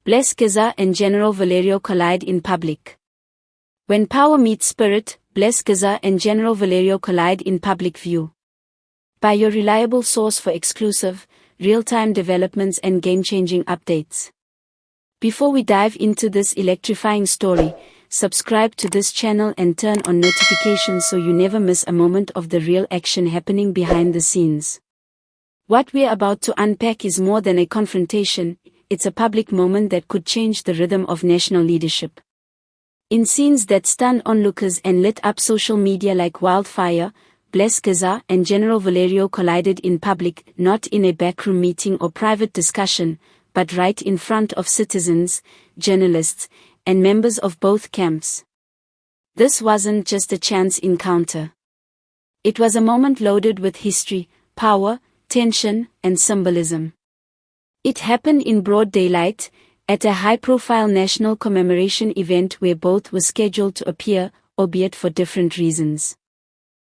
Geza and General Valerio collide in public. When power meets spirit, Geza and General Valerio collide in public view. By your reliable source for exclusive, real-time developments and game-changing updates. Before we dive into this electrifying story, subscribe to this channel and turn on notifications so you never miss a moment of the real action happening behind the scenes. What we're about to unpack is more than a confrontation, it's a public moment that could change the rhythm of national leadership. In scenes that stunned onlookers and lit up social media like wildfire, Geza and General Valerio collided in public, not in a backroom meeting or private discussion, but right in front of citizens, journalists, and members of both camps. This wasn't just a chance encounter. It was a moment loaded with history, power, tension, and symbolism. It happened in broad daylight, at a high-profile national commemoration event where both were scheduled to appear, albeit for different reasons.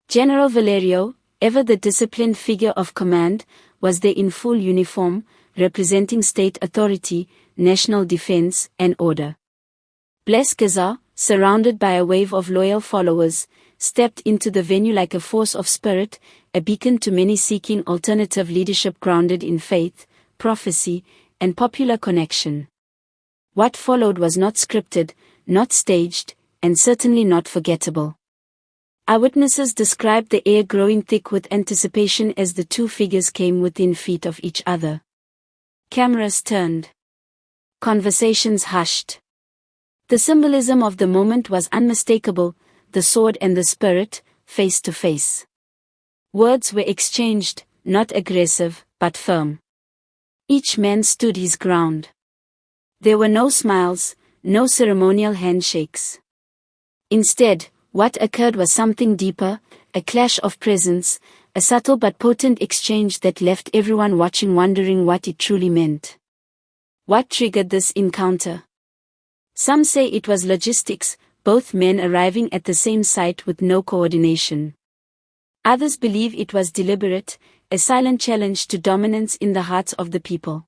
General Valerio, ever the disciplined figure of command, was there in full uniform, representing state authority, national defense, and order. Geza, surrounded by a wave of loyal followers, stepped into the venue like a force of spirit, a beacon to many seeking alternative leadership grounded in faith, prophecy, and popular connection. What followed was not scripted, not staged, and certainly not forgettable. Eyewitnesses described the air growing thick with anticipation as the two figures came within feet of each other. Cameras turned. Conversations hushed. The symbolism of the moment was unmistakable, the sword and the spirit, face to face. Words were exchanged, not aggressive, but firm. Each man stood his ground. There were no smiles, no ceremonial handshakes. Instead, what occurred was something deeper, a clash of presence, a subtle but potent exchange that left everyone watching wondering what it truly meant. What triggered this encounter? Some say it was logistics, both men arriving at the same site with no coordination. Others believe it was deliberate, a silent challenge to dominance in the hearts of the people.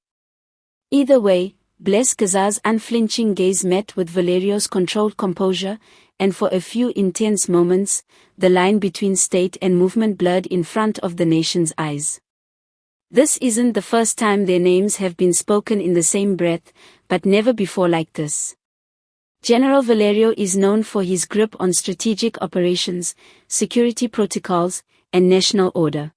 Either way, Geza's unflinching gaze met with Valerio's controlled composure, and for a few intense moments, the line between state and movement blurred in front of the nation's eyes. This isn't the first time their names have been spoken in the same breath, but never before like this. General Valerio is known for his grip on strategic operations, security protocols, and national order.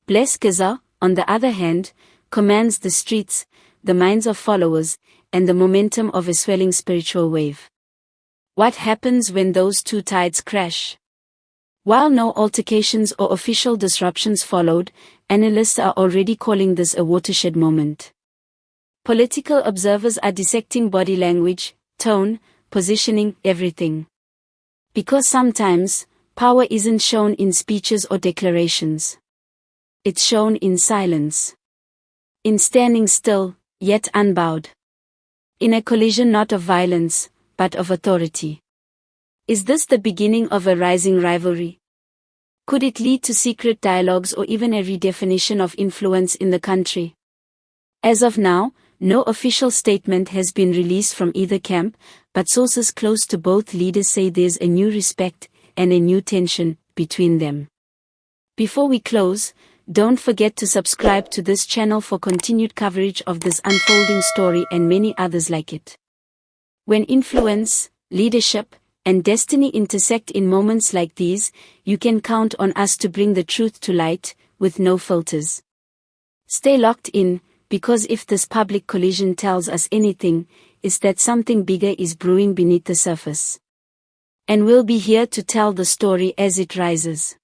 Geza, on the other hand, commands the streets, the minds of followers, and the momentum of a swelling spiritual wave. What happens when those two tides crash? While no altercations or official disruptions followed, analysts are already calling this a watershed moment. Political observers are dissecting body language, tone, positioning, everything. Because sometimes, power isn't shown in speeches or declarations. It's shown in silence. In standing still, yet unbowed. In a collision not of violence, but of authority. Is this the beginning of a rising rivalry? Could it lead to secret dialogues or even a redefinition of influence in the country? As of now, no official statement has been released from either camp, but sources close to both leaders say there's a new respect and a new tension between them. Before we close, don't forget to subscribe to this channel for continued coverage of this unfolding story and many others like it. When influence, leadership, and destiny intersect in moments like these, you can count on us to bring the truth to light, with no filters. Stay locked in, because if this public collision tells us anything, it's that something bigger is brewing beneath the surface. And we'll be here to tell the story as it rises.